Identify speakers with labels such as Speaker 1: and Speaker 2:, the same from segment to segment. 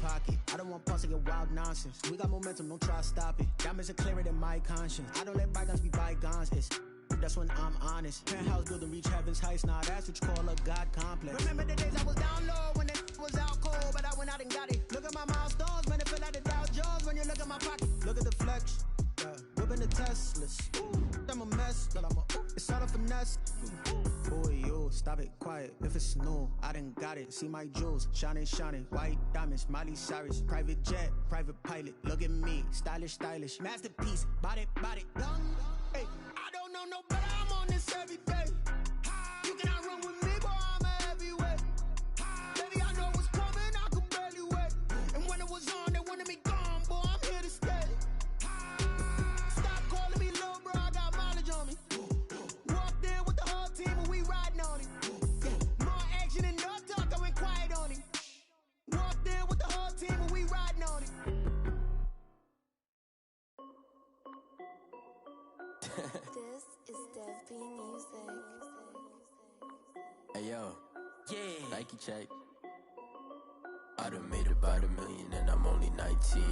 Speaker 1: pocket. I don't want pulse to get wild nonsense. We got momentum, don't try to stop it. Diamonds are clearer than my conscience. I don't let bygones be bygones. It's that's when I'm honest. Penthouse building reach heaven's heights. Nah, that's what you call a God complex. Remember the days I was down low when it was out cold, but I went out and got it. Look at my milestones, man, it feel like the Dow Jones when you look at my pocket. Look at the flex, whipping the Teslas. I'm a mess, but it's all a finesse. Boy, you stop it, quiet. If it's new, I done got it. See my jewels, shining, shining. White diamonds, Miley Cyrus. Private jet, private pilot. Look at me, stylish, stylish. Masterpiece, body, young. Hey, I don't know no better. I'm on this every day. You cannot run with me, boy. I'm a heavyweight. Baby, I know what's coming. I could barely wait. And when it was on, they wanted me gone, boy. I'm here to stay. Stop calling me little bro. I got mileage on me. Walked in with the whole team and we riding on it. More action and no talk. I went quiet on it. Walked in with the whole team and we riding on it.
Speaker 2: This is Dev B Music.
Speaker 3: Hey yo, yeah, Nike check. I done made about $1 million and I'm only 19,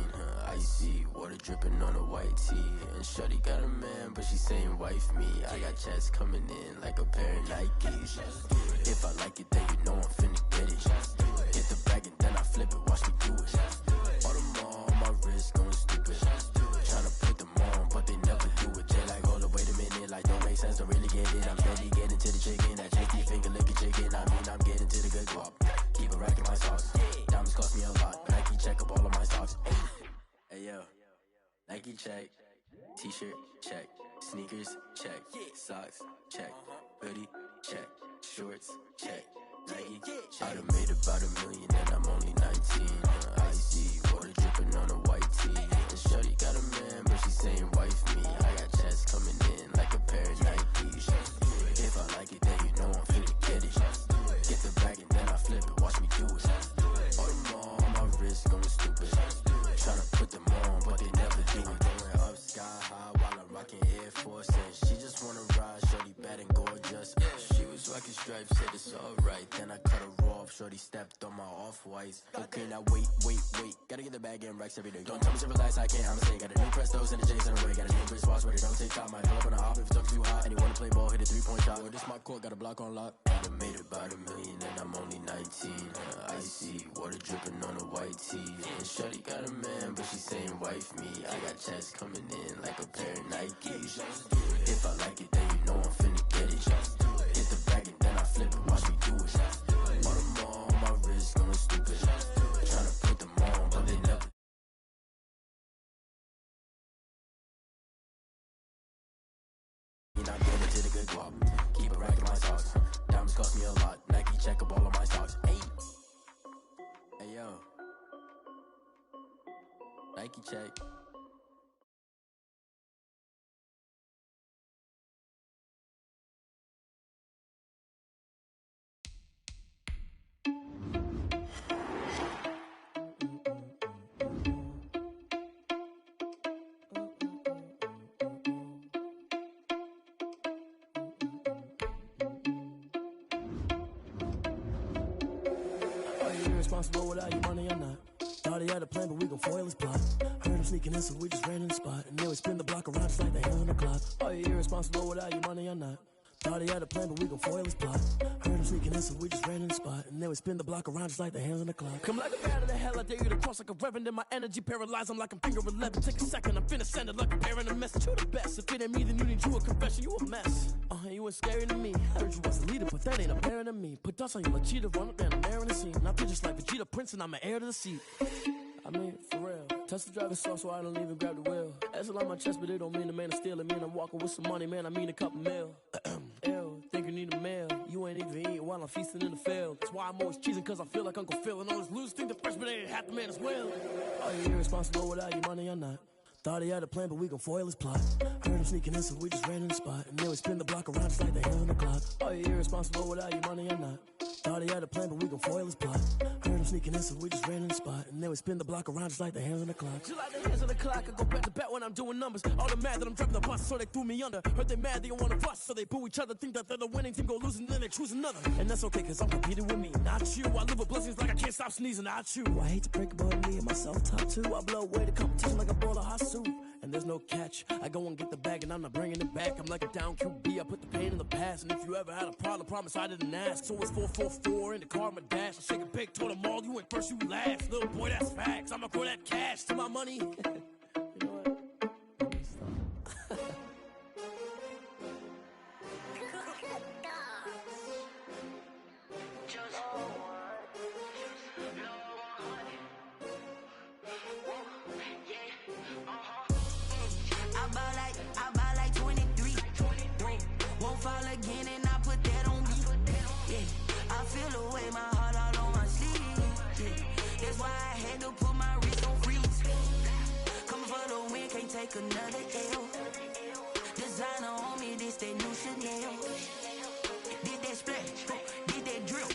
Speaker 3: icy, water dripping on a white tee. And shawty got a man, but she saying wife me. I got checks coming in like a pair of Nikes. If I like it, then you know I'm finna get it. Get the bag and then I flip it, watch me do it. All them on my wrist going stupid. Tryna put them on, but they never do it. They like, hold up, wait a minute, like don't make sense, don't really get it. I'm steady getting to the chicken, that chasty finger licking chicken. I mean, I'm getting to the good guap. Keep a rack in my sauce. Diamonds cost me a lot. Nike check up all of my stocks. Hey yo, Nike check. T-shirt check. Sneakers check. Socks check. Hoodie check. Shorts check. Nike check. I done made about $1 million and I'm only 19. Icy, water dripping on a white tee. And shorty got a man, but she saying wife me. I got checks coming in like a pair of Nikes. If I like it, then you know I'm finna get it. Get the bag and then I flip it, watch me do it. All them on my wrist going stupid. Tryna put them on, but they never do it. Going up sky high while I'm rocking Air Force. And she just wanna ride, shorty bad and gorgeous. She was rocking stripes, said it's alright. Then I cut her off, shorty stepped on my off-whites. Okay, now wait. Gotta get the bag and racks every day. Don't tell me to relax, I can't, I'm saying. Got a new Prestos and a J's in a way. Got a new wristwatch where they don't take time. Might pull up on a hop if it's too hot. And you wanna play ball, hit a 3-point shot. Well, this my court, got a block on lock. I done made about $1 million and I'm only 19. Icy, water dripping on a white tee. And shorty got a man, but she saying wife me. I got checks coming in like a pair of Nikes. If I like it, then you know I'm finna get it. Hit the bag and then I flip it, watch me do it. All them on my wrist going stupid. Tryna put them on, but they never. I'm getting to the good guap. Keep a rack in my socks. Diamonds cost me a lot. Nike check up all of my stocks. Hey yo, Nike check.
Speaker 4: Responsible without your money or not. Thought he had a plan, but we gon' foil his plot. Heard him sneaking in, so we just ran in the spot. And then we spin the block around just like the hands on the clock. Are you irresponsible without your money or not? Thought he had a plan, but we gon' foil his plot. Heard him sneaking in, so we just ran in the spot. And then we spin the block around just like the hands on the clock. Come like a bat of the hell, I dare you to cross like a reverend. And my energy paralyzed, I'm like I'm finger 11. Take a second, I'm finna send it like a parent a message. You the best, if it ain't me, then you need you a confession. You a mess, you ain't scary to me. Heard you was a leader, but that ain't apparent to me. Put dust on you like cheetah, run up down the air in the scene. Now pictures like Vegeta Prince and I'm an heir to the seat. I mean, for real. Touch the driver's soft so I don't even grab the wheel. That's on my chest, but it don't mean the man is stealing. Mean I'm walking with some money, man, I mean a couple mil. Ew, think you need a meal. You ain't even eating while I'm feasting in the field. That's why I'm always cheesing, cause I feel like Uncle Phil. And all this losers think the freshman ain't half the man as well. Are you irresponsible without your money or not? Thought he had a plan, but we gon' foil his plot. Heard him sneaking in, so we just ran in the spot. And then we spin the block around just like the hands on the clock. Are you irresponsible without your money or not? Thought he had a plan, but we gon' foil his plot. Heard him sneaking in, so we just ran in the spot. And then we spin the block around just like the hands on the clock. Just like the hands on the clock, I go back to back when I'm doing numbers. All the mad that I'm driving the bus, so they threw me under. Heard they mad, they don't wanna bust, so they boo each other. Think that they're the winning team, go losing, then they choose another. And that's okay, cause I'm competing with me, not you. I live with blessings like I can't stop sneezing, not you. I hate to break it, but me and myself top two. I blow away the competition like a bowl of hot soup. And there's no catch. I go and get the bag and I'm not bringing it back. I'm like a down QB, I put the pain in the past. And if you ever had a problem, promise I didn't ask. So it's 4-4-4 in the car, my dash. I shake a big, told them all, you went first, you last. Little boy, that's facts. I'ma throw that cash to my money. You know what? Let me stop.
Speaker 5: I buy like 23. Won't fall again and I put that on me. Yeah, I feel the way my heart all on my sleeve. Yeah, that's why I had to put my wrist on freeze. Coming for the win, can't take another L. Designer on me, this that new Chanel. Did that splash, did that drill.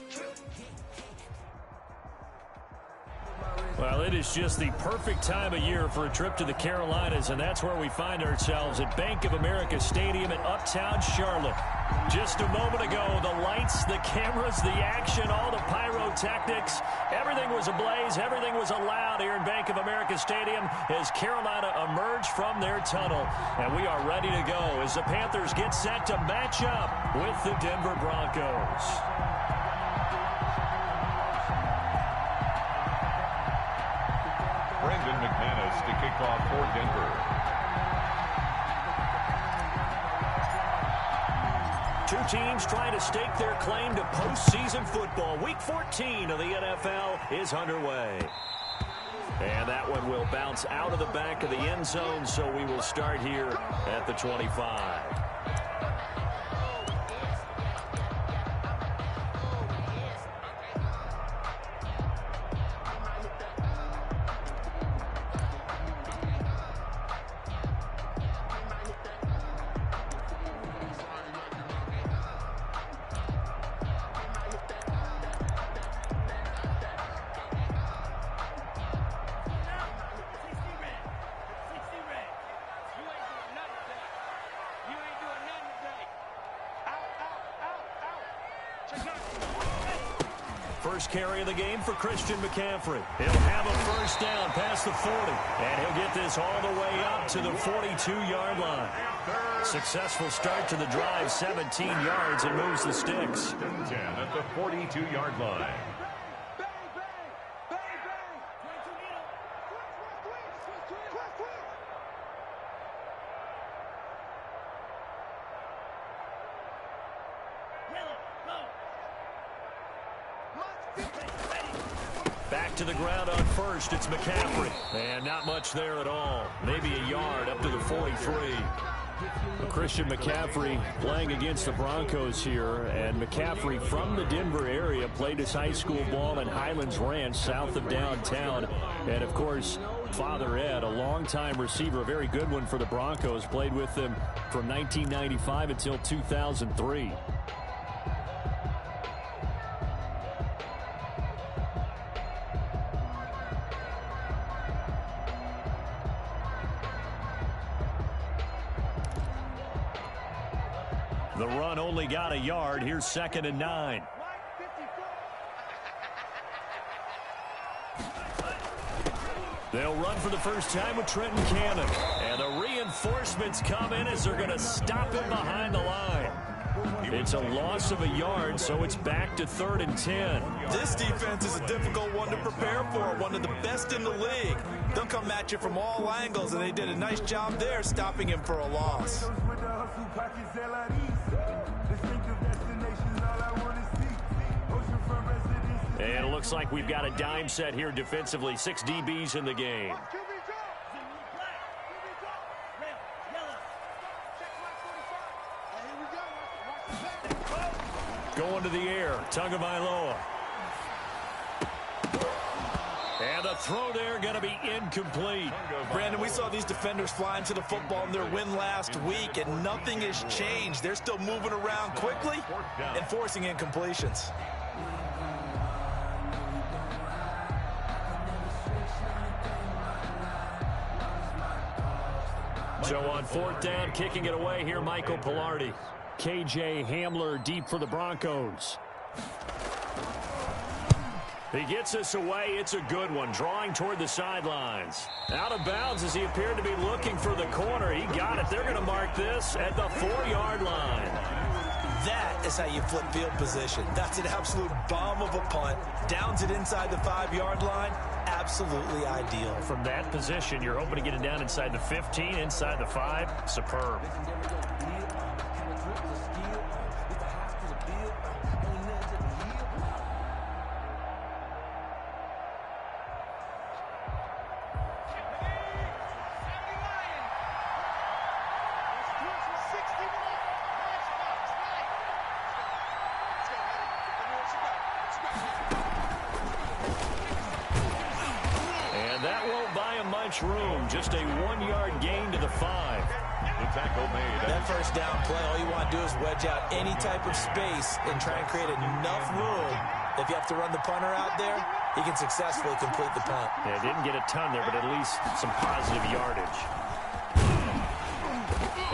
Speaker 6: Well, it is just the perfect time of year for a trip to the Carolinas, and that's where we find ourselves at Bank of America Stadium in Uptown Charlotte. Just a moment ago, the lights, the cameras, the action, all the pyrotechnics, everything was ablaze, everything was allowed here in Bank of America Stadium as Carolina emerged from their tunnel. And we are ready to go as the Panthers get set to match up with the Denver Broncos.
Speaker 7: Brendan McManus to kick off for Denver.
Speaker 6: Two teams trying to stake their claim to postseason football. Week 14 of the NFL is underway. And that one will bounce out of the back of the end zone, so we will start here at the 25. First carry of the game for Christian McCaffrey. He'll have a first down past the 40, and he'll get this all the way up to the 42-yard line. Successful start to the drive, 17 yards, and moves the sticks.
Speaker 7: 10 at the 42-yard line.
Speaker 6: Back to the ground on first, it's McCaffrey. And not much there at all. Maybe a yard up to the 43. Christian McCaffrey playing against the Broncos here. And McCaffrey from the Denver area played his high school ball in Highlands Ranch south of downtown. And, of course, Father Ed, a longtime receiver, a very good one for the Broncos, played with them from 1995 until 2003. The run only got a yard. Here's 2nd and 9. They'll run for the first time with Trenton Cannon. And the reinforcements come in as they're going to stop him behind the line. It's a loss of a yard, so it's back to 3rd and 10.
Speaker 8: This defense is a difficult one to prepare for, one of the best in the league. They'll come at you from all angles, and they did a nice job there stopping him for a loss.
Speaker 6: And it looks like we've got a dime set here defensively. 6 DBs in the game. Going to the air, Tagovailoa. And the throw there going to be incomplete.
Speaker 8: Brandon, we saw these defenders flying to the football in their win last week, and nothing has changed. They're still moving around quickly and forcing incompletions.
Speaker 6: So on 4th down, kicking it away here, Michael Pilardi. KJ Hamler deep for the Broncos. He gets us away. It's a good one. Drawing toward the sidelines. Out of bounds as he appeared to be looking for the corner. He got it. They're going to mark this at the 4-yard line.
Speaker 8: That is how you flip field position. That's an absolute bomb of a punt. Downs it inside the 5-yard line. Absolutely ideal.
Speaker 6: From that position, you're hoping to get it down inside the 15, inside the 5. Superb. Room, just a 1-yard gain to the 5.
Speaker 7: The tackle made.
Speaker 8: That first down play, all you want to do is wedge out any type of space and try and create enough room. If you have to run the punter out there, he can successfully complete the punt.
Speaker 6: Yeah, didn't get a ton there, but at least some positive yardage.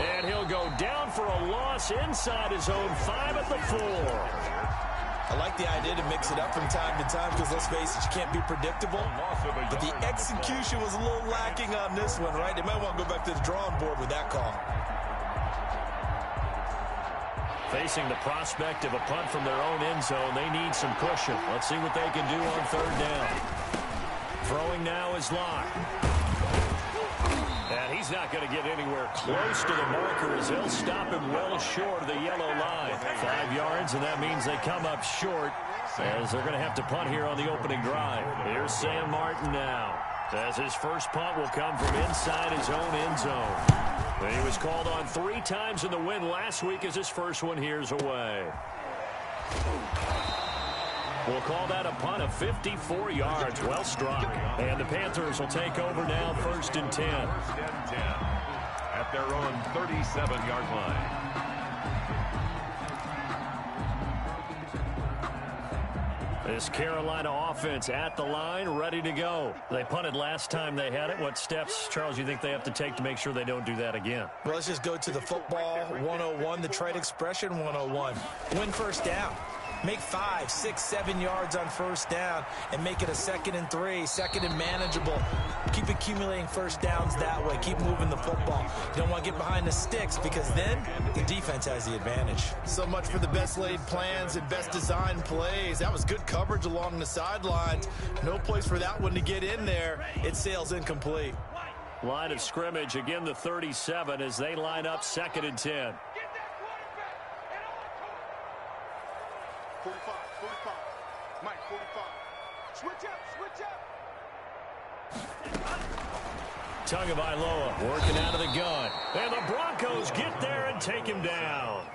Speaker 6: And he'll go down for a loss inside his own 5 at the 4.
Speaker 8: I like the idea to mix it up from time to time because, let's face it, you can't be predictable. But the execution was a little lacking on this one, right? They might want to go back to the drawing board with that call.
Speaker 6: Facing the prospect of a punt from their own end zone, they need some cushion. Let's see what they can do on 3rd down. Throwing now is Locke. And he's not going to get anywhere close to the marker as they'll stop him well short of the yellow line. 5 yards, and that means they come up short as they're going to have to punt here on the opening drive. Here's Sam Martin now, as his first punt will come from inside his own end zone. And he was called on 3 times in the win last week as his first one here's away. We'll call that a punt of 54 yards. Well struck. And the Panthers will take over now, 1st and 10.
Speaker 7: At their own 37-yard line.
Speaker 6: This Carolina offense at the line, ready to go. They punted last time they had it. What steps, Charles, you think they have to take to make sure they don't do that again?
Speaker 8: Well, let's just go to the football 101, the trade expression 101. Win 1st down. Make 5, 6, 7 yards on 1st down and make it a 2nd and 3, 2nd and manageable. Keep accumulating 1st downs that way. Keep moving the football. You don't want to get behind the sticks because then the defense has the advantage. So much for the best laid plans and best designed plays. That was good coverage along the sidelines. No place for that one to get in there. It sails incomplete.
Speaker 6: Line of scrimmage, again the 37 as they line up 2nd and 10.
Speaker 9: 45, Mike, 45. Switch up.
Speaker 6: Tagovailoa working out of the gun. And the Broncos get there and take him down.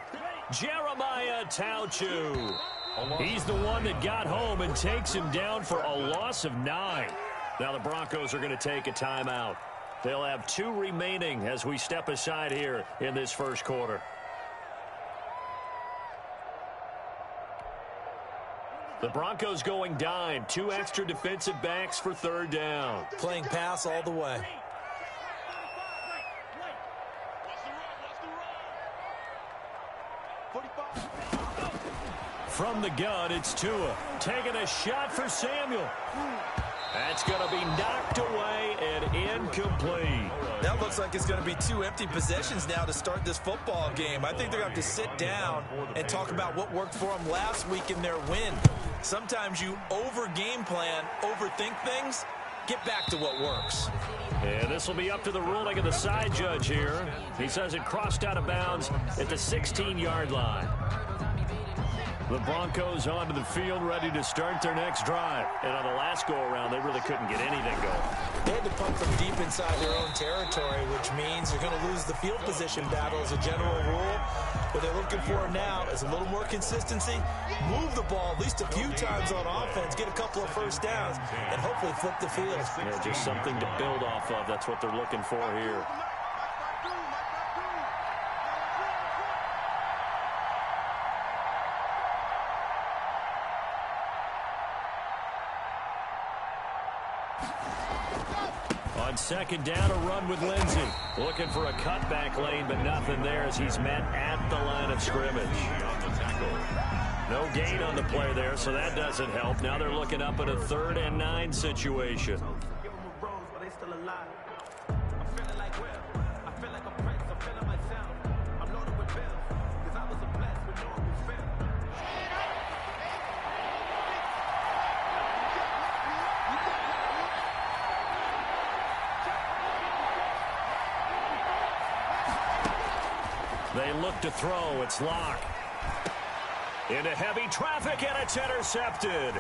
Speaker 6: Jeremiah Tauchu. He's the one that got home and takes him down for a loss of 9. Now the Broncos are going to take a timeout. They'll have 2 remaining as we step aside here in this first quarter. The Broncos going dime. 2 extra defensive backs for 3rd down.
Speaker 8: Playing pass all the way.
Speaker 6: From the gun, it's Tua. Taking a shot for Samuel. That's going to be knocked away and incomplete.
Speaker 8: That looks like it's going to be 2 empty possessions now to start this football game. I think they're going to have to sit down and talk about what worked for them last week in their win. Sometimes you over-game plan, overthink things. Get back to what works.
Speaker 6: And this will be up to the ruling of the side judge here. He says it crossed out of bounds at the 16-yard line. The Broncos onto the field, ready to start their next drive. And on the last go-around, they really couldn't get anything going.
Speaker 8: They had to punt from deep inside their own territory, which means they're going to lose the field position battle as a general rule. What they're looking for now is a little more consistency, move the ball at least a few times on offense, get a couple of 1st downs, and hopefully flip the field.
Speaker 6: Yeah, just something to build off of. That's what they're looking for here. On On second down, a run with Lindsey. Looking for a cutback lane, but nothing there as he's met at the line of scrimmage. No gain on the play there, so that doesn't help. Now they're looking up at a 3rd and 9 situation. They look to throw. It's Locke. Into heavy traffic, and it's intercepted.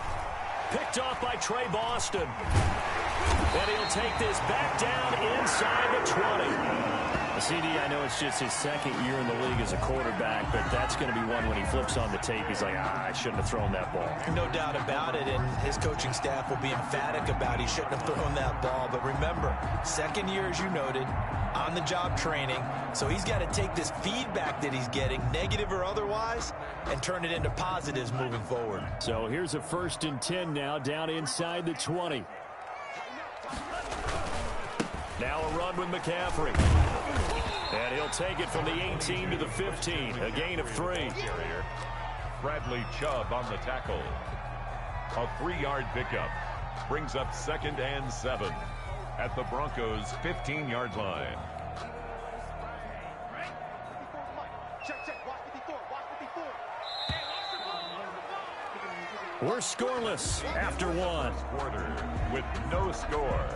Speaker 6: Picked off by Trey Boston. And he'll take this back down inside the 20. CD, I know it's just his 2nd year in the league as a quarterback, but that's going to be one when he flips on the tape. He's like, I shouldn't have thrown that ball.
Speaker 8: No doubt about it, and his coaching staff will be emphatic about he shouldn't have thrown that ball. But remember, 2nd year, as you noted, on-the-job training, so he's got to take this feedback that he's getting, negative or otherwise, and turn it into positives moving forward.
Speaker 6: So here's a 1st and 10 now, down inside the 20. Now a run with McCaffrey. And he'll take it from the 18 to the 15, a gain of 3.
Speaker 7: Bradley Chubb on the tackle. A 3-yard pickup brings up 2nd and 7 at the Broncos' 15-yard line.
Speaker 6: We're scoreless after 1.
Speaker 7: Quarter with no score.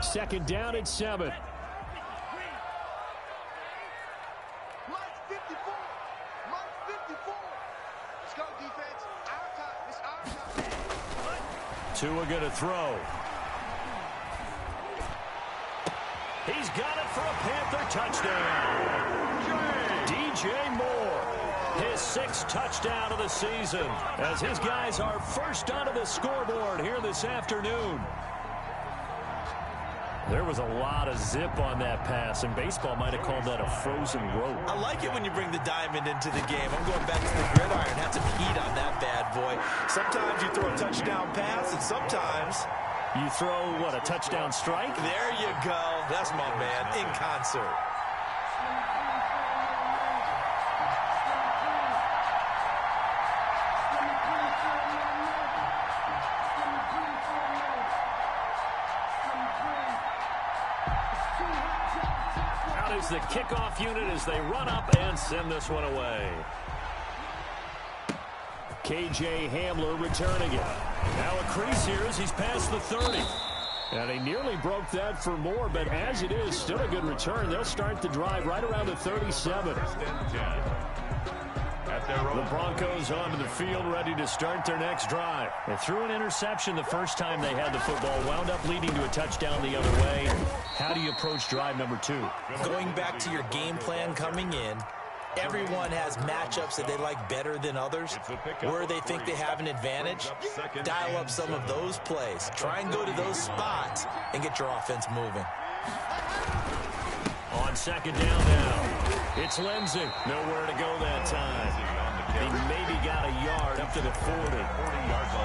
Speaker 6: Second down at 7.
Speaker 9: Lights 54. Lights 54. Let's go, defense. Our time. It's our time.
Speaker 6: Tua going to throw. He's got it for a Panther touchdown. DJ Moore, his 6th touchdown of the season, as his guys are first onto the scoreboard here this afternoon. There was a lot of zip on that pass, and baseball might have called that a frozen rope.
Speaker 8: I like it when you bring the diamond into the game. I'm going back to the gridiron. Had some heat on that bad boy. Sometimes you throw a touchdown pass, and sometimes
Speaker 6: you throw, what, a touchdown strike?
Speaker 8: There you go. That's my man, in concert.
Speaker 6: Is the kickoff unit as they run up and send this one away. KJ Hamler returning it. Now a crease here as he's past the 30. And he nearly broke that for more, but as it is, still a good return. They'll start the drive right around the 37. The Broncos onto the field, ready to start their next drive. They threw an interception the first time they had the football, wound up leading to a touchdown the other way. How do you approach drive number 2?
Speaker 8: Going back to your game plan coming in, everyone has matchups that they like better than others. Where they think they have an advantage, dial up some of those plays. Try and go to those spots and get your offense moving.
Speaker 6: On second down now, it's Lindsey. Nowhere to go that time. He maybe got a yard up to the 40.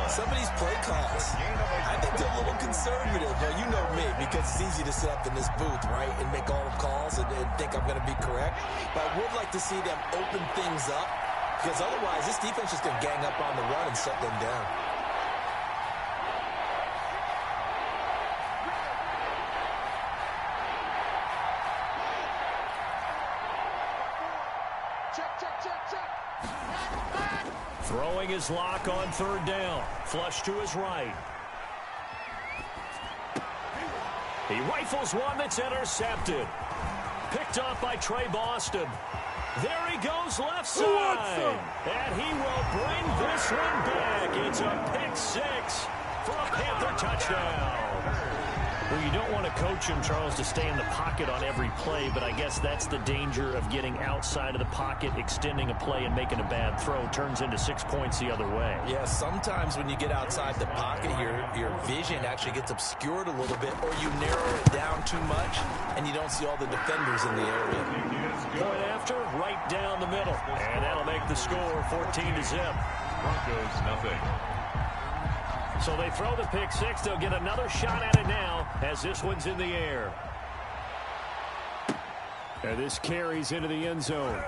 Speaker 8: Some of these play calls, I think they're a little conservative. You know me, because it's easy to sit up in this booth, right, and make all the calls and think I'm going to be correct. But I would like to see them open things up, because otherwise this defense is going to gang up on the run and shut them down.
Speaker 6: Throwing his Lock on 3rd down. Flush to his right. He rifles one that's intercepted. Picked off by Trey Boston. There he goes left side. And he will bring this one back. It's a pick 6 for a Panther touchdown. Well, you don't want to coach him, Charles, to stay in the pocket on every play, but I guess that's the danger of getting outside of the pocket, extending a play, and making a bad throw. Turns into 6 points the other way.
Speaker 8: Yeah, sometimes when you get outside the pocket, your vision actually gets obscured a little bit, or you narrow it down too much, and you don't see all the defenders in the area.
Speaker 6: Point after, right down the middle, and that'll make the score 14-0.
Speaker 7: Broncos nothing.
Speaker 6: So they throw the pick six. They'll get another shot at it now as this one's in the air. And this carries into the end zone.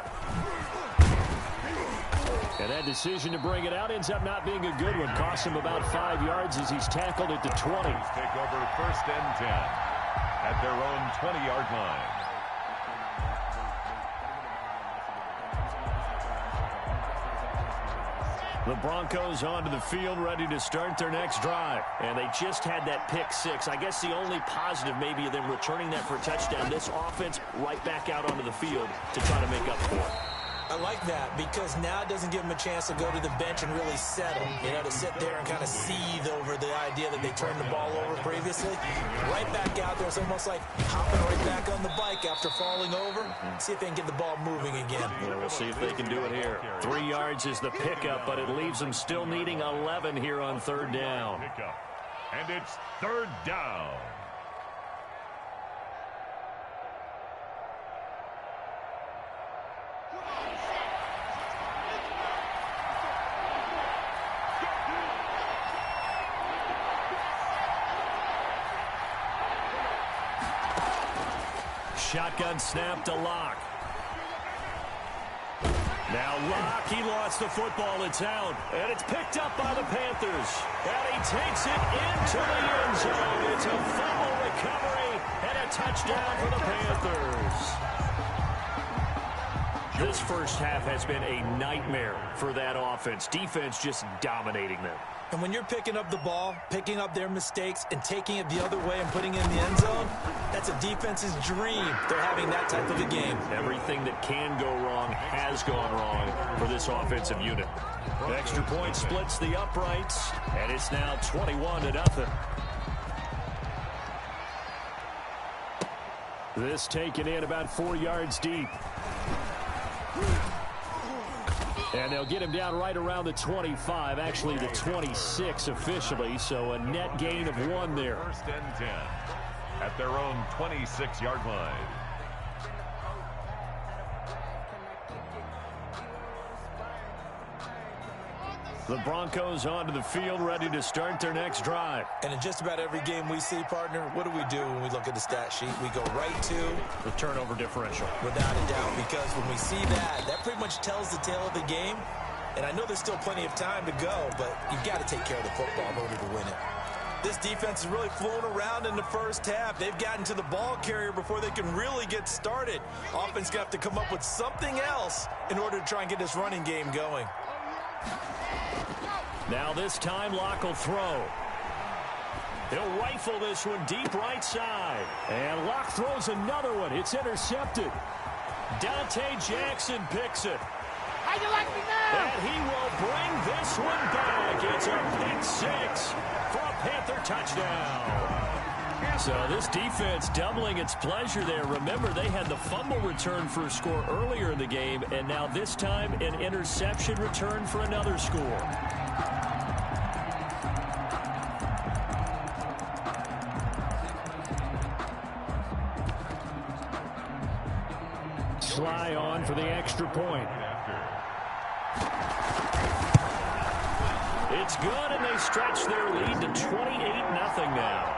Speaker 6: And that decision to bring it out ends up not being a good one. Costs him about 5 yards as he's tackled at the 20.
Speaker 7: Take over 1st and 10 at their own 20-yard line.
Speaker 6: The Broncos onto the field, ready to start their next drive. And they just had that pick six. I guess the only positive maybe of them returning that for a touchdown. This offense right back out onto the field to try to make up for it.
Speaker 8: I like that because now it doesn't give them a chance to go to the bench and really settle. You know, to sit there and kind of seethe over the idea that they turned the ball over previously. Right back out there. It's almost like hopping right back on the bike after falling over. See if they can get the ball moving again.
Speaker 6: Well, we'll see if they can do it here. 3 yards is the pickup, but it leaves them still needing 11 here on 3rd down.
Speaker 7: And it's 3rd down.
Speaker 6: Shotgun snap to Locke. Now Locke, he lost the football. It's out, and it's picked up by the Panthers. And he takes it into the end zone. It's a fumble recovery and a touchdown for the Panthers. This first half has been a nightmare for that offense. Defense just dominating them.
Speaker 8: And when you're picking up the ball, picking up their mistakes, and taking it the other way and putting it in the end zone, that's a defense's dream. They're having that type of a game.
Speaker 6: Everything that can go wrong has gone wrong for this offensive unit. The extra point splits the uprights, and it's now 21-0. This taken in about 4 yards deep. And they'll get him down right around the 25, actually the 26 officially, so a net gain of 1 there.
Speaker 7: 1st and 10 at their own 26-yard line.
Speaker 6: The Broncos onto the field, ready to start their next drive.
Speaker 8: And in just about every game we see, partner, what do we do when we look at the stat sheet? We go right to
Speaker 6: the turnover differential.
Speaker 8: Without a doubt, because when we see that, that pretty much tells the tale of the game. And I know there's still plenty of time to go, but you've got to take care of the football in order to win it. This defense is really flown around in the first half. They've gotten to the ball carrier before they can really get started. Offense got to come up with something else in order to try and get this running game going.
Speaker 6: Now this time Locke will throw. He'll rifle this one deep right side. And Locke throws another one. It's intercepted. Dante Jackson picks it.
Speaker 9: How you like me now?
Speaker 6: And he will bring this one back. It's a pick six for a Panther touchdown. So this defense doubling its pleasure there. Remember, they had the fumble return for a score earlier in the game, and now this time an interception return for another score. Sly on for the extra point. It's good, and they stretch their lead to 28-0 now.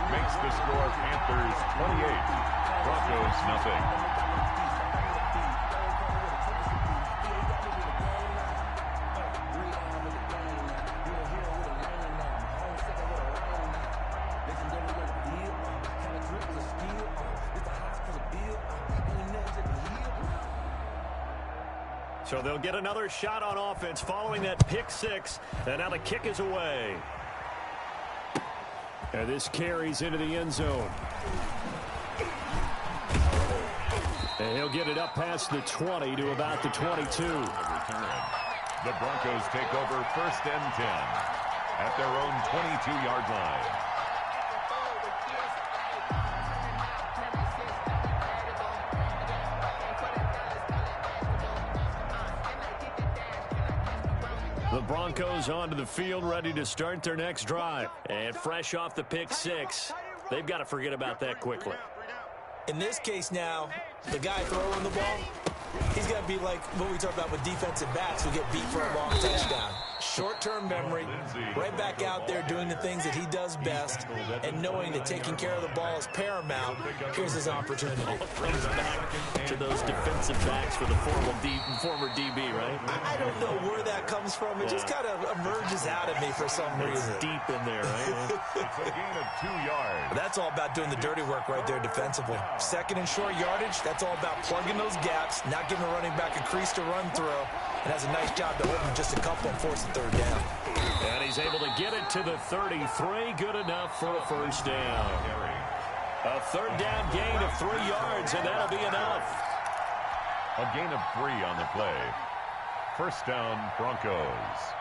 Speaker 7: Makes the score Panthers 28, Broncos nothing.
Speaker 6: So they'll get another shot on offense following that pick six, and now the kick is away. And this carries into the end zone. And he'll get it up past the 20 to about the 22.
Speaker 7: The Broncos take over 1st and 10 at their own 22-yard line.
Speaker 6: The Broncos onto the field, ready to start their next drive. And fresh off the pick six, they've got to forget about that quickly.
Speaker 8: In this case now, the guy throwing the ball, he's got to be like what we talk about with defensive backs who get beat for a long touchdown. Short-term memory, right back out there doing the things that he does best, and knowing that taking care of the ball is paramount. Here's his opportunity.
Speaker 6: Comes back to those defensive backs for the former DB, right?
Speaker 8: I don't know where that comes from. It just kind of emerges out of me for some reason.
Speaker 6: It's deep in there, right?
Speaker 7: It's a gain of 2 yards.
Speaker 8: That's all about doing the dirty work right there defensively. Second and short yardage, that's all about plugging those gaps, not giving a running back a crease to run through, and has a nice job to hold him just a couple and force the third down.
Speaker 6: And he's able to get it to the 33. Good enough for a first down. A third down gain of 3 yards, and that'll be enough.
Speaker 7: A gain of 3 on the play. First down, Broncos.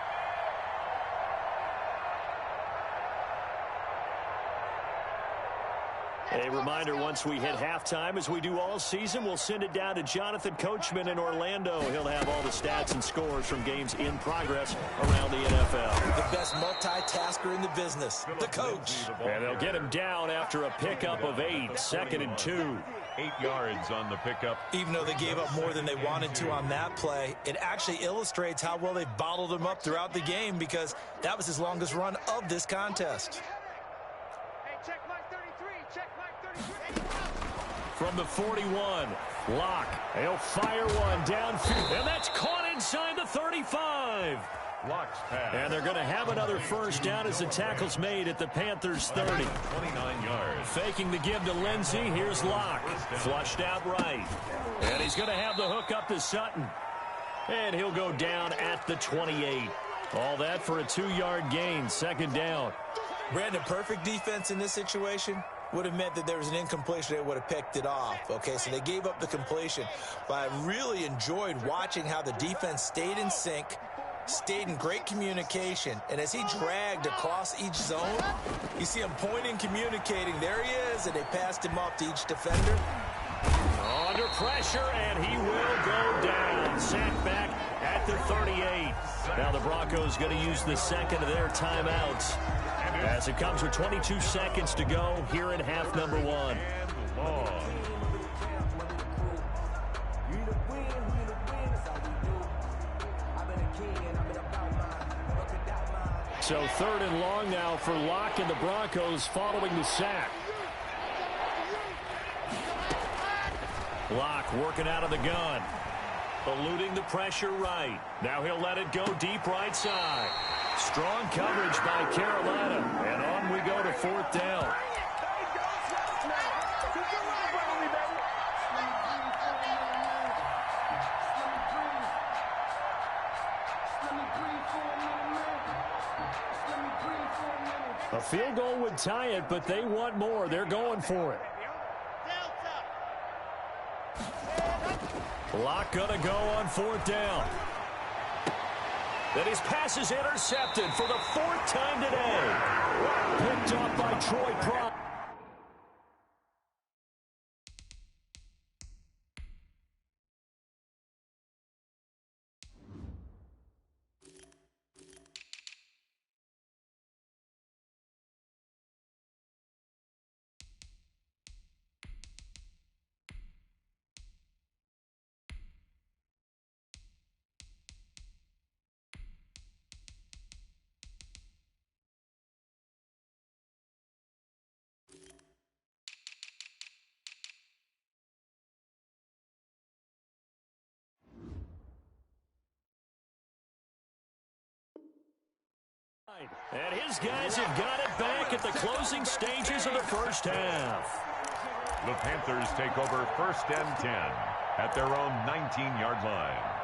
Speaker 6: A reminder, once we hit halftime, as we do all season, we'll send it down to Jonathan Coachman in Orlando. He'll have all the stats and scores from games in progress around the NFL.
Speaker 8: The best multitasker in the business, the coach.
Speaker 6: And they'll get him down after a pickup of 8, second and 2.
Speaker 7: 8 yards on the pickup.
Speaker 8: Even though they gave up more than they wanted to on that play, it actually illustrates how well they've bottled him up throughout the game, because that was his longest run of this contest.
Speaker 6: From the 41, Locke, he'll fire one downfield, and that's caught inside the 35.
Speaker 7: Locke's pass.
Speaker 6: And they're going to have another first down as the tackle's made at the Panthers' 30.
Speaker 7: 29 yards.
Speaker 6: Faking the give to Lindsey, here's Locke, flushed out right. And he's going to have the hook up to Sutton. And he'll go down at the 28. All that for a 2-yard gain, second down.
Speaker 8: Brandon, perfect defense in this situation would have meant that there was an incompletion. They would have picked it off. Okay, so they gave up the completion. But I really enjoyed watching how the defense stayed in sync, stayed in great communication, and as he dragged across each zone, you see him pointing, communicating. There he is, and they passed him off to each defender.
Speaker 6: Under pressure, and he will go down. Sacked back at the 38. Now the Broncos going to use the second of their timeouts, as it comes with 22 seconds to go here in half number 1. So third and long now for Locke and the Broncos following the sack. Locke working out of the gun, eluding the pressure right. Now he'll let it go deep right side. Strong coverage by Carolina, and on we go to fourth down. A field goal would tie it, but they want more. They're going for it. Locke gonna go on fourth down. Then his pass is intercepted for the 4th time today. Picked up by Troy Pride. And his guys have got it back at the closing stages of the first half.
Speaker 7: The Panthers take over 1st and 10 at their own 19-yard line.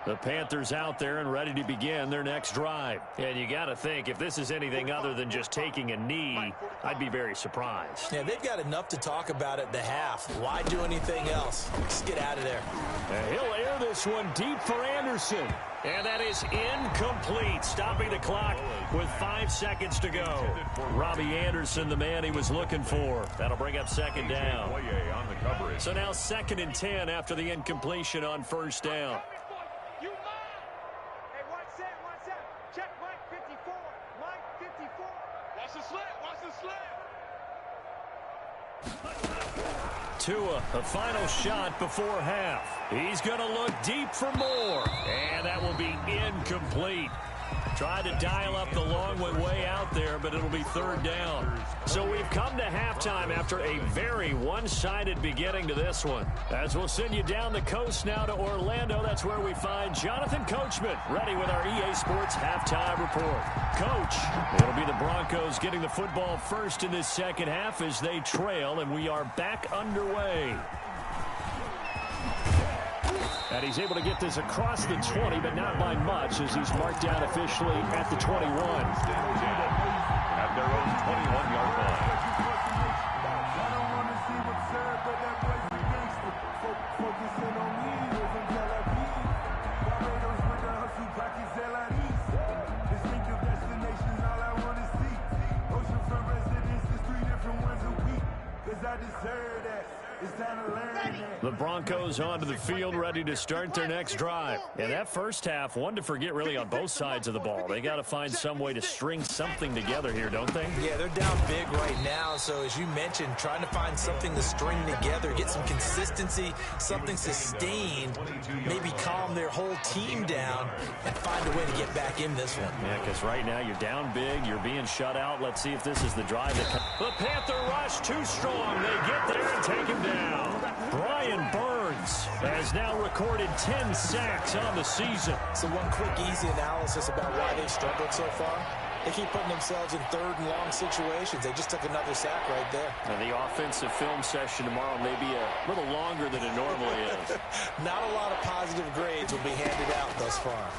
Speaker 6: The Panthers out there and ready to begin their next drive. And you got to think, if this is anything other than just taking a knee, I'd be very surprised.
Speaker 8: Yeah, they've got enough to talk about at the half. Why do anything else? Just get out of there.
Speaker 6: And he'll air this one deep for Anderson. And that is incomplete, stopping the clock with 5 seconds to go. Robbie Anderson, the man he was looking for. That'll bring up second down. So now 2nd and 10 after the incompletion on first down.
Speaker 9: Hey, one set. Check Mike 54. Mike 54. Watch the slant. Watch the slant.
Speaker 6: Tua, a final shot before half. He's going to look deep for more. And that will be incomplete. Tried to dial up the long way out there, but it'll be 3rd down. So we've come to halftime after a very one-sided beginning to this one. As we'll send you down the coast now to Orlando, that's where we find Jonathan Coachman, ready with our EA Sports halftime report. Coach, it'll be the Broncos getting the football first in this second half as they trail, and we are back underway. And he's able to get this across the 20, but not by much, as he's marked down officially at the 21.
Speaker 7: At their own 21-yard line.
Speaker 6: The Broncos onto the field, ready to start their next drive. And that first half, one to forget really on both sides of the ball. They got to find some way to string something together here, don't they?
Speaker 8: Yeah, they're down big right now. So as you mentioned, trying to find something to string together, get some consistency, something sustained, maybe calm their whole team down and find a way to get back in this one.
Speaker 6: Yeah, because right now you're down big, you're being shut out. Let's see if this is the drive that comes. The Panther rush too strong. They get there and take him down. Brian Burns has now recorded 10 sacks on the season.
Speaker 8: So one quick, easy analysis about why they've struggled so far. They keep putting themselves in 3rd and long situations. They just took another sack right there.
Speaker 6: And the offensive film session tomorrow may be a little longer than it normally is.
Speaker 8: Not a lot of positive grades will be handed out thus far.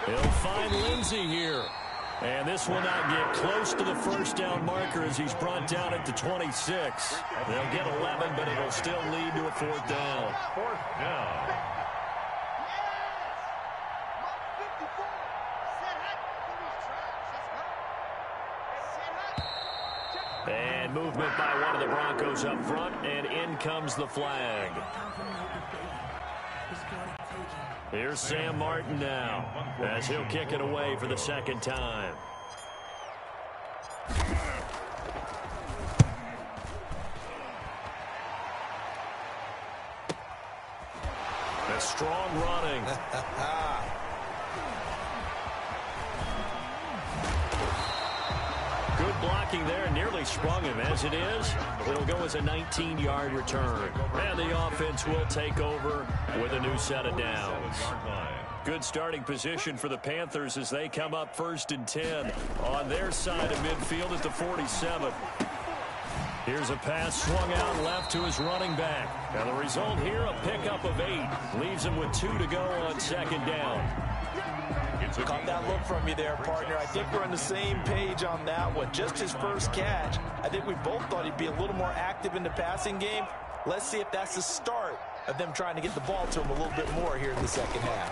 Speaker 6: He'll find Lindsey here. And this will not get close to the first down marker as he's brought down at the 26. They'll get 11, but it'll still lead to a 4th down.
Speaker 7: 4th down.
Speaker 6: And movement by one of the Broncos up front, and in comes the flag. Here's Sam Martin now, as he'll kick it away for the 2nd time. A strong running. Good blocking there, nearly sprung him. As it is, it'll go as a 19-yard return. And the offense will take over with a new set of downs. Good starting position for the Panthers as they come up 1st and 10 on their side of midfield at the 47. Here's a pass swung out left to his running back. And the result here, a pickup of 8. Leaves him with 2 to go on 2nd down.
Speaker 8: Caught that look from you there, partner. I think we're on the same page on that one. Just his first catch. I think we both thought he'd be a little more active in the passing game. Let's see if that's the start of them trying to get the ball to him a little bit more here in the second half.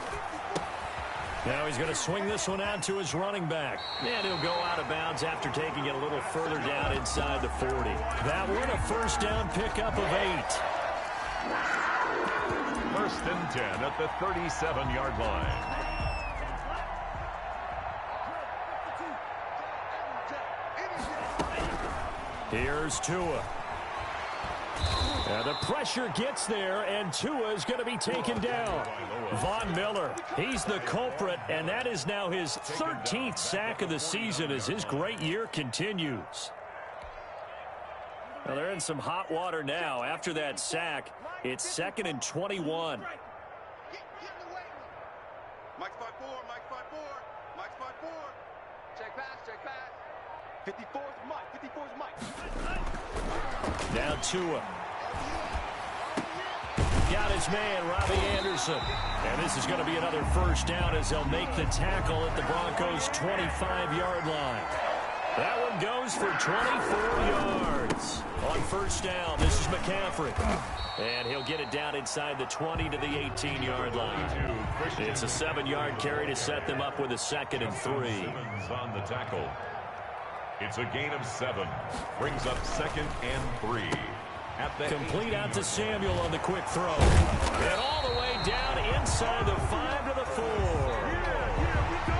Speaker 6: Now he's going to swing this one out to his running back. And he'll go out of bounds after taking it a little further down inside the 40. That one, a first down pickup of 8.
Speaker 7: 1st and 10 at the 37-yard line.
Speaker 6: Here's Tua. The pressure gets there, and Tua is going to be taken down. Von Miller, he's the culprit, and that is now his 13th sack of the season as his great year continues. Well, they're in some hot water now. After that sack, it's 2nd and 21.
Speaker 9: Mike's 5-4, Mike's 5-4, Mike's 5-4. Check pass. 54's Mike, 54's Mike.
Speaker 6: Now Tua. Got his man, Robbie Anderson. And this is going to be another first down as they'll make the tackle at the Broncos' 25-yard line. That one goes for 24 yards. On first down, this is McCaffrey. And he'll get it down inside the 20 to the 18-yard line. It's a 7-yard carry to set them up with a 2nd and 3.
Speaker 7: Simmons on the tackle. It's a gain of 7. Brings up 2nd and 3.
Speaker 6: Complete out to Samuel on the quick throw. And all the way down inside the 5 to the 4.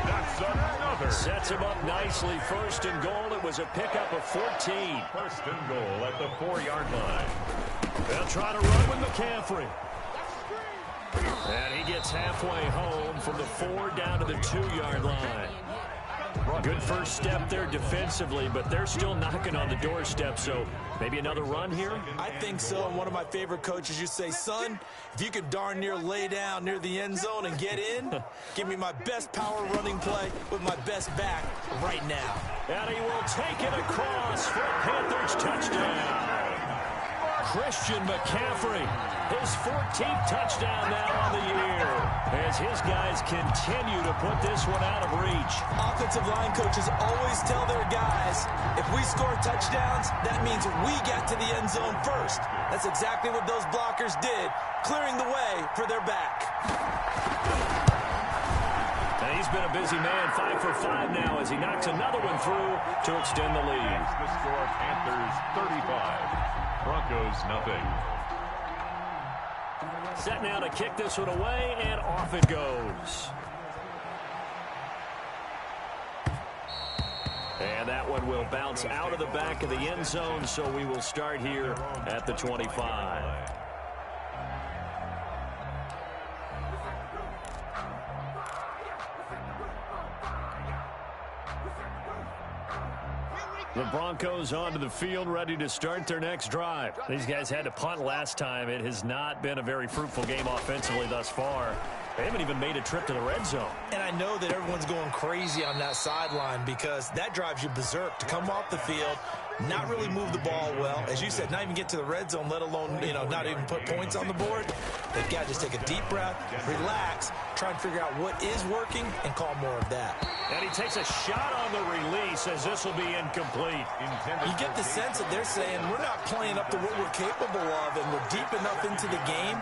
Speaker 7: That's another.
Speaker 6: Sets him up nicely. 1st and goal. It was a pickup of 14.
Speaker 7: 1st and goal at the 4-yard line.
Speaker 6: They'll try to run with McCaffrey. And he gets halfway home from the 4 down to the 2-yard line. Good first step there defensively, but they're still knocking on the doorstep, so maybe another run here?
Speaker 8: I think so. And one of my favorite coaches, you say, son, if you could darn near lay down near the end zone and get in, give me my best power running play with my best back right now.
Speaker 6: And he will take it across for a Panthers touchdown. Christian McCaffrey, his 14th touchdown now on the year, as his guys continue to put this one out of reach.
Speaker 8: Offensive line coaches always tell their guys, if we score touchdowns, that means we get to the end zone first. That's exactly what those blockers did, clearing the way for their back.
Speaker 6: And he's been a busy man, 5 for 5 now as he knocks another one through to extend the lead.
Speaker 7: The score, Panthers 35. Broncos nothing.
Speaker 6: Set now to kick this one away, and off it goes. And that one will bounce out of the back of the end zone, so we will start here at the 25. The Broncos onto the field, ready to start their next drive. These guys had to punt last time. It has not been a very fruitful game offensively thus far. They haven't even made a trip to the red zone. And
Speaker 8: I know that everyone's going crazy on that sideline because that drives you berserk to come off the field, not really move the ball well. As you said, not even get to the red zone, let alone, not even put points on the board. They've got to just take a deep breath, relax, try and figure out what is working, and call more of that.
Speaker 6: And he takes a shot on the release as this will be incomplete.
Speaker 8: You get the sense that they're saying we're not playing up to what we're capable of, and we're deep enough into the game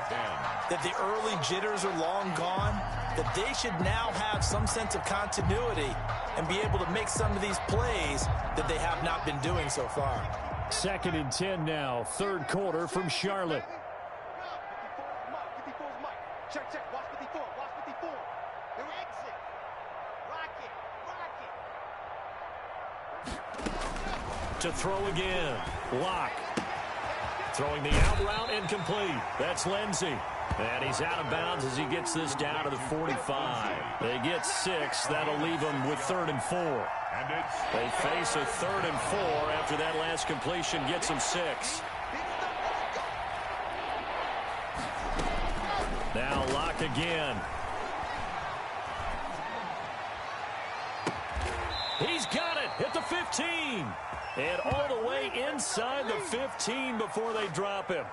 Speaker 8: that the early jitters are long gone, that they should now have some sense of continuity and be able to make some of these plays that they have not been doing so far.
Speaker 6: 2nd and 10 now, 3rd quarter from Charlotte.
Speaker 9: 54 is Mike. Check, check. Watch 54. Watch 54. They're exit. Rock it.
Speaker 6: To throw again. Lock. Throwing the out route incomplete. That's Lindsey. And he's out of bounds as he gets this down to the 45. They get 6. That'll leave them with 3rd and 4. They face a 3rd and 4 after that last completion gets them 6. Now Lock again. He's got it at the 15. And all the way inside the 15 before they drop him.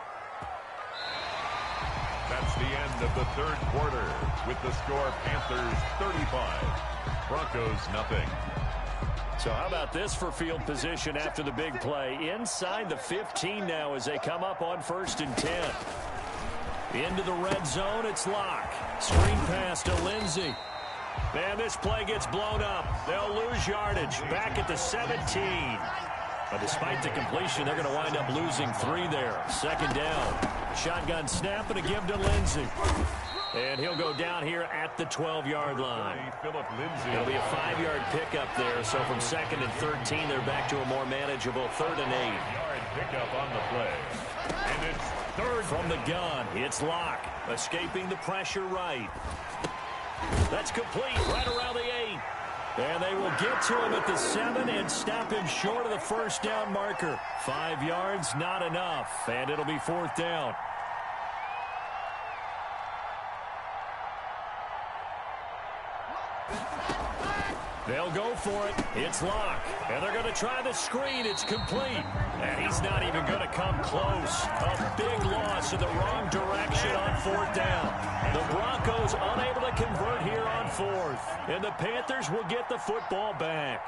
Speaker 7: That's the end of the 3rd quarter with the score Panthers 35, Broncos nothing.
Speaker 6: So how about this for field position after the big play? Inside the 15 now as they come up on 1st and 10. Into the red zone, it's Lock. Screen pass to Lindsey. And this play gets blown up. They'll lose yardage back at the 17. But despite the completion, they're going to wind up losing 3 there. 2nd down. Shotgun snap and a give to Lindsey. And he'll go down here at the 12-yard line. It'll be a 5-yard pickup there. So from 2nd and 13, they're back to a more manageable 3rd and 8.
Speaker 7: Yard pickup on the play. And it's 3rd
Speaker 6: from the gun. It's Lock. Escaping the pressure right. That's complete right around the 8. And they will get to him at the 7 and stop him short of the 1st down marker. 5 yards, not enough. And it'll be 4th down. They'll go for it. It's Lock. And they're going to try the screen. It's complete. And he's not even going to come close. A big loss in the wrong direction on 4th down. The Broncos unable to convert here on 4th. And the Panthers will get the football back.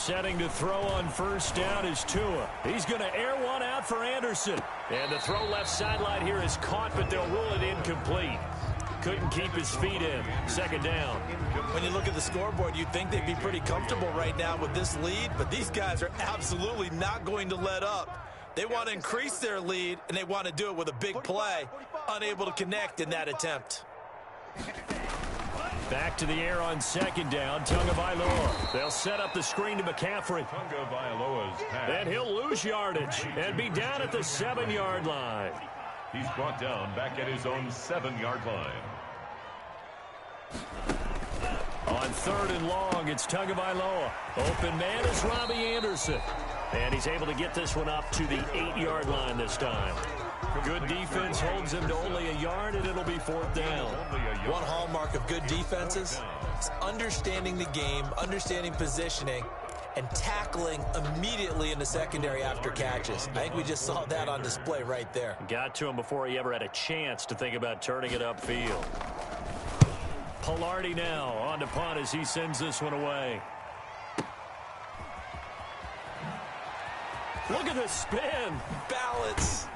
Speaker 6: Setting to throw on first down is Tua. He's going to air one out for Anderson. And the throw left sideline here is caught, but they'll rule it incomplete. Couldn't keep his feet in. Second down.
Speaker 8: When you look at the scoreboard, you'd think they'd be pretty comfortable right now with this lead, but these guys are absolutely not going to let up. They want to increase their lead, and they want to do it with a big play. Unable to connect in that attempt.
Speaker 6: Back to the air on second down. Tagovailoa. They'll set up the screen to McCaffrey.
Speaker 7: Tagovailoa's pass.
Speaker 6: And he'll lose yardage and be down at the 7-yard line.
Speaker 7: He's brought down back at his own 7-yard line.
Speaker 6: On third and long, it's Tagovailoa. Open man is Robbie Anderson. And he's able to get this one up to the 8-yard line this time. Good defense holds him to only a yard, and it'll be fourth down.
Speaker 8: One hallmark of good defenses is understanding the game, understanding positioning, and tackling immediately in the secondary after catches. I think we just saw that on display right there.
Speaker 6: Got to him before he ever had a chance to think about turning it upfield. Pilardi now on to punt as he sends this one away. Look at the spin.
Speaker 8: Balance.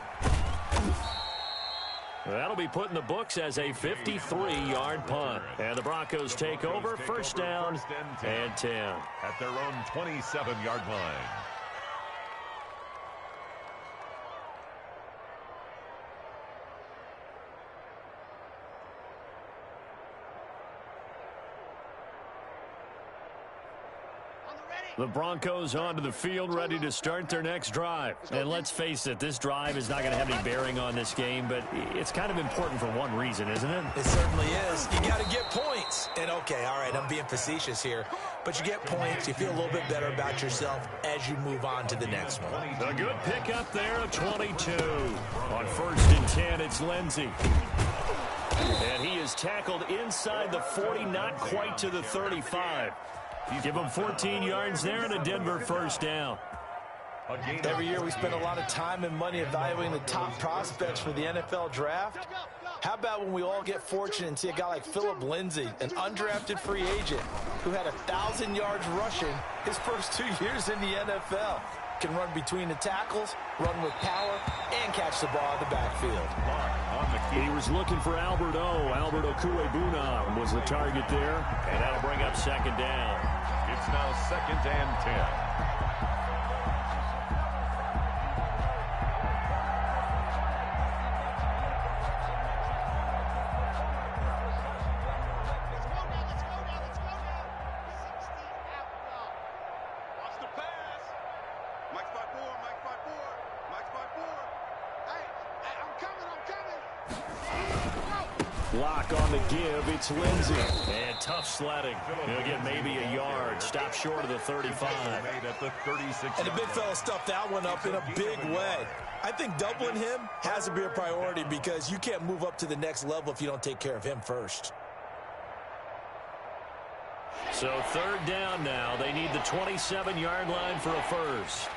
Speaker 6: That'll be put in the books as a 53-yard punt. And the Broncos take over, first down and 10.
Speaker 7: At their own 27-yard line.
Speaker 6: The Broncos onto the field, ready to start their next drive. And let's face it, this drive is not going to have any bearing on this game, but it's kind of important for one reason, isn't it?
Speaker 8: It certainly is. You got to get points. And okay, all right, I'm being facetious here, but you get points, you feel a little bit better about yourself as you move on to the next one.
Speaker 6: A good pick up there of 22. On first and 10, it's Lindsey. And he is tackled inside the 40, not quite to the 35. Give him 14 yards there and a Denver first down.
Speaker 8: Every year we spend a lot of time and money evaluating the top prospects for the NFL draft. How about when we all get fortunate and see a guy like Phillip Lindsay, an undrafted free agent who had 1,000 yards rushing his first 2 years in the NFL. Can run between the tackles, run with power, and catch the ball in the backfield.
Speaker 6: He was looking for Albert Okuebuna was the target there, and that'll bring up second down.
Speaker 7: It's now second and 10.
Speaker 6: Lock on the give, it's Lindsey. And tough sledding. He'll get maybe a yard. Stop short of the 35.
Speaker 8: And the big fella stuffed that one up in a big way. I think doubling him has to be a priority because you can't move up to the next level if you don't take care of him first.
Speaker 6: So third down now. They need the 27-yard line for a first.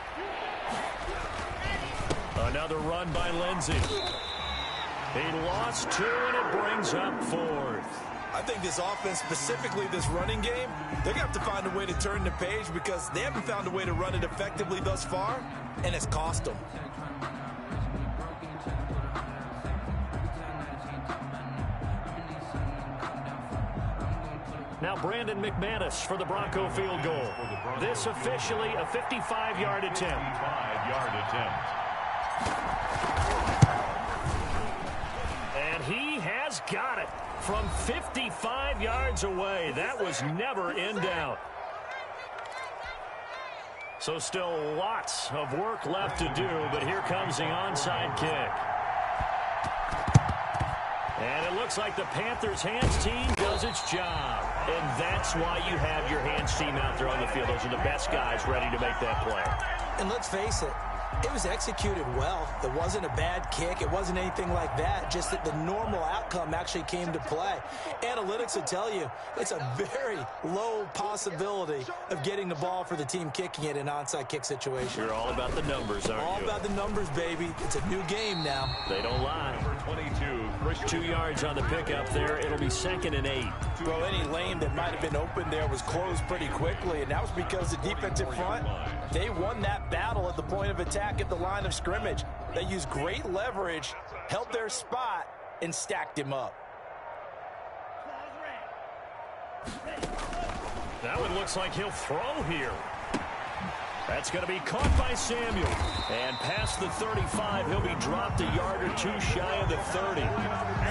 Speaker 6: Another run by Lindsey. He lost 2, and it brings up fourth.
Speaker 8: I think this offense, specifically this running game, they're going to have to find a way to turn the page because they haven't found a way to run it effectively thus far, and it's cost them.
Speaker 6: Now Brandon McManus for the Bronco field goal. This officially a 55-yard attempt.
Speaker 7: 55-yard attempt.
Speaker 6: And he has got it from 55 yards away. That was never in doubt. So still lots of work left to do, but here comes the onside kick. And it looks like the Panthers' hands team does its job. And that's why you have your hands team out there on the field. Those are the best guys ready to make that play.
Speaker 8: And let's face it, It was executed well. It wasn't a bad kick. It wasn't anything like that. Just that the normal outcome actually came to play. Analytics will tell you it's a very low possibility of getting the ball for the team kicking it in an onside kick situation.
Speaker 6: You're all about the numbers, aren't you?
Speaker 8: All about the numbers, baby. It's a new game now.
Speaker 6: They don't lie.
Speaker 7: Number 22,
Speaker 6: 2 yards on the pickup there. It'll be 2nd and 8.
Speaker 8: Bro, any lane that might have been open there was closed pretty quickly, and that was because the defensive front, they won that battle at the point of attack at the line of scrimmage. They used great leverage, held their spot, and stacked him up.
Speaker 6: Now it looks like he'll throw here. That's going to be caught by Samuel. And past the 35, he'll be dropped a yard or two shy of the 30.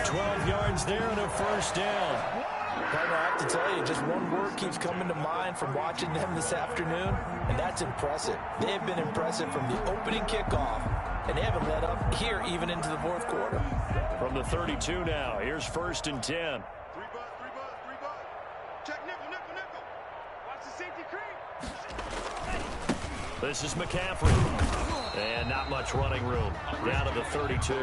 Speaker 6: 12 yards there and a first down.
Speaker 8: Partner, I have to tell you, just one word keeps coming to mind from watching them this afternoon, and that's impressive. They have been impressive from the opening kickoff, and they haven't let up here even into the fourth quarter.
Speaker 6: From the 32 now, here's 1st and 10.
Speaker 9: Three bud. Check nickel. Watch the safety creep.
Speaker 6: This is McCaffrey. And not much running room. Down to the 32.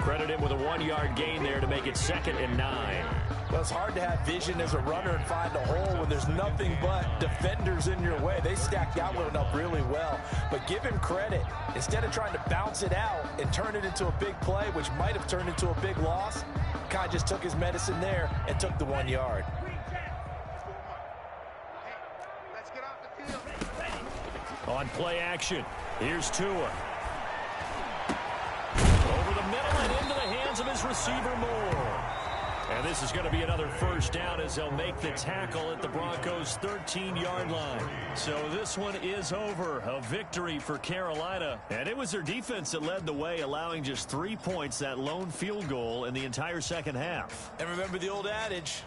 Speaker 6: Credit him with a 1-yard gain there to make it 2nd and 9.
Speaker 8: Well, it's hard to have vision as a runner and find a hole when there's nothing but defenders in your way. They stacked that one up really well. But give him credit. Instead of trying to bounce it out and turn it into a big play, which might have turned into a big loss, Kai just took his medicine there and took the 1 yard.
Speaker 9: Let's get off the field.
Speaker 6: On play action, here's Tua. Over the middle and into the hands of his receiver, Moore. And this is going to be another first down as they'll make the tackle at the Broncos' 13-yard line. So this one is over. A victory for Carolina. And it was their defense that led the way, allowing just 3 points, that lone field goal in the entire second half.
Speaker 8: And remember the old adage,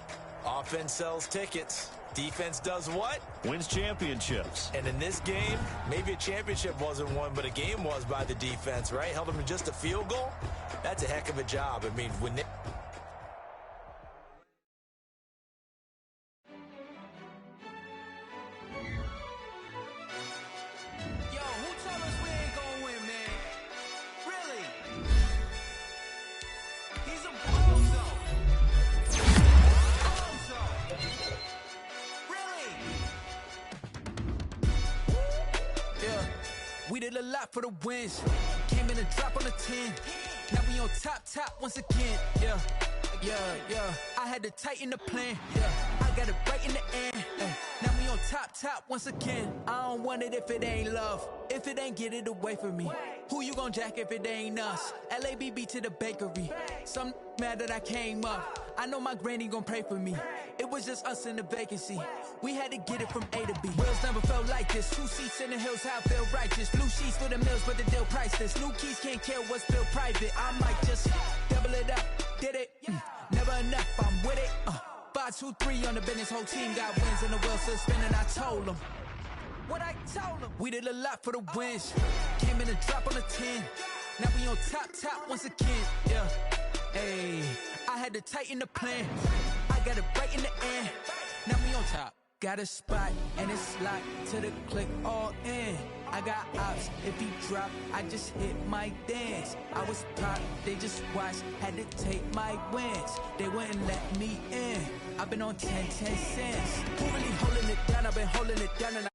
Speaker 8: offense sells tickets. Defense does what?
Speaker 6: Wins championships.
Speaker 8: And in this game, maybe a championship wasn't won, but a game was by the defense, right? Held them to just a field goal. That's a heck of a job. I mean, when they...
Speaker 10: We did a lot for the wins. Came in and drop on the 10. Now we on top once again. Yeah. I had to tighten the plan. Yeah. I got it right in the end. Now we on top once again. I don't want it if it ain't love. If it ain't, get it away from me. Who you gon' jack if it ain't us? LABB to the bakery. Some mad that I came up. I know my granny gon' pray for me. It was just us in the vacancy. We had to get it from A to B. Wheels never felt like this. 2 seats in the hills, how I feel righteous. Blue sheets for the mills, but the deal priceless. New keys can't care what's still private. I might just double it up. Did it? Never enough, I'm with it. 5, 2, 3 on the business. Whole team got wins and the wheels still spinning. I told them what I told them. We did a lot for the wins. Came in and drop on the 10. Now we on top once again. Yeah. Hey, I had to tighten the plan. I got it right in the end. Now we on top. Got a spot and it's locked to the click all in. I got ops, if he drop, I just hit my dance. I was pop, they just watched, had to take my wins. They wouldn't let me in. I've been on 10 cents. Who really holding it down? I've been holding it down and